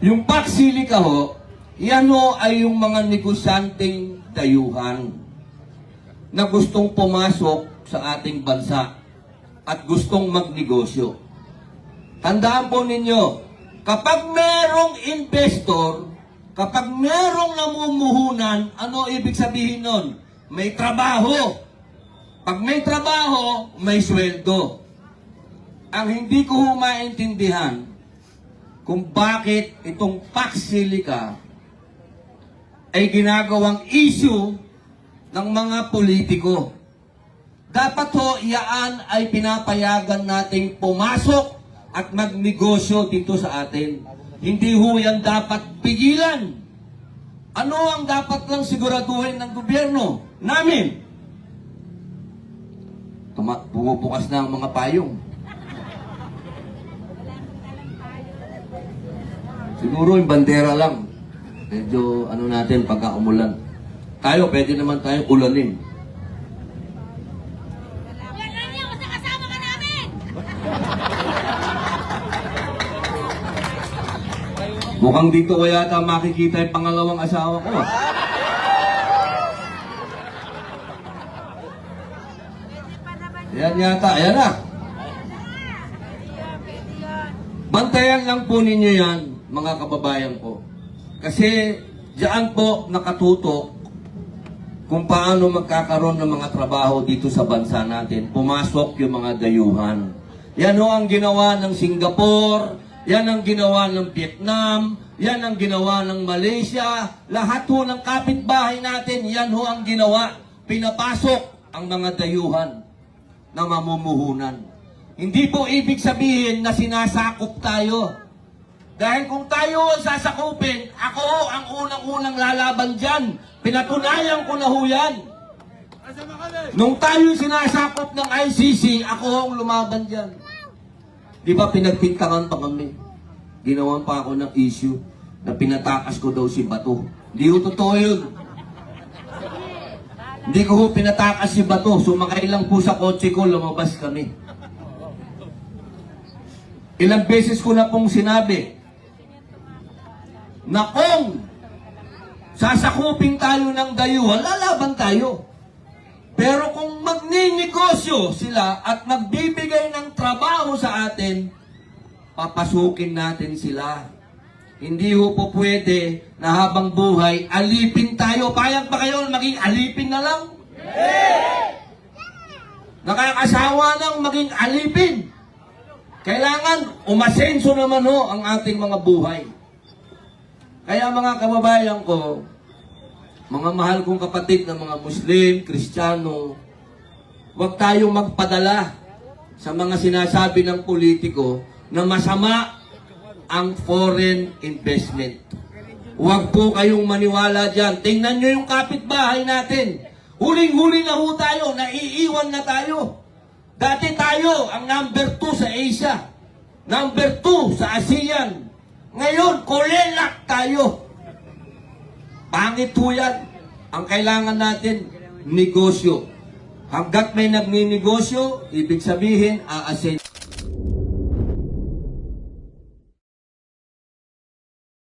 Yung Paksili ho, yan ho ay yung mga negosyanteng dayuhan na gustong pumasok sa ating bansa at gustong magnegosyo. Tandaan po ninyo, kapag merong investor, kapag merong namumuhunan, ano ibig sabihin nun? May trabaho. Pag may trabaho, may sweldo. Ang hindi ko maintindihan kung bakit itong Paksili ay ginagawang issue ng mga politiko. Dapat ho, iyaan ay pinapayagan nating pumasok at magnegosyo dito sa atin. Hindi ho yan dapat pigilan. Ano ang dapat lang siguraduhin ng gobyerno namin? Bumubukas na ang mga payong. Siguro yung bandera lang. Medyo ano natin pagka umulan. Tayo, pwede naman tayong ulanin. Kasama ka namin! Mukhang dito ko yata makikita yung pangalawang asawa ko. Ayan yata, ayan na. Bantayan lang po ninyo yan, mga kababayan ko. Kasi diyan po nakatutok kung paano magkakaroon ng mga trabaho dito sa bansa natin. Pumasok yung mga dayuhan. Yan ho ang ginawa ng Singapore, yan ang ginawa ng Vietnam, yan ang ginawa ng Malaysia. Lahat ho ng kapitbahay natin, yan ho ang ginawa. Pinapasok ang mga dayuhan na mamumuhunan. Hindi po ibig sabihin na sinasakop tayo. Dahil kung tayo ang sasakupin, ako ang unang-unang lalaban dyan. Pinatunayan ko na ho yan. Nung tayo sinasakop ng ICC, ako ang lumaban dyan. Di ba pinagpintangan pa kami? Ginawan pa ako ng issue na pinatakas ko daw si Bato. Hindi ho totoo yun. Hindi ko ho pinatakas si Bato. Sumakay lang po sa kotse ko, lumabas kami. Ilang beses ko na pong sinabi na kung sasakupin tayo ng dayuhan, lalaban tayo. Pero kung magninegosyo sila at magbibigay ng trabaho sa atin, papasukin natin sila. Hindi ho po pwede na habang buhay, alipin tayo. Payag ba kayo maging alipin na lang? Nakakasawa nang maging alipin. Kailangan umasenso naman ho ang ating mga buhay. Kaya mga kababayan ko, mga mahal kong kapatid na mga Muslim, Kristiyano, huwag tayong magpadala sa mga sinasabi ng politiko na masama ang foreign investment. Huwag po kayong maniwala dyan. Tingnan nyo yung kapitbahay natin. Huling-huli na ho tayo, naiiwan na tayo. Dati tayo ang number 2 sa Asia. Number 2 sa ASEAN. Ngayon, kulelak tayo. Pangit ho yan. Ang kailangan natin, negosyo. Hanggat may nagninegosyo, ibig sabihin, aasen.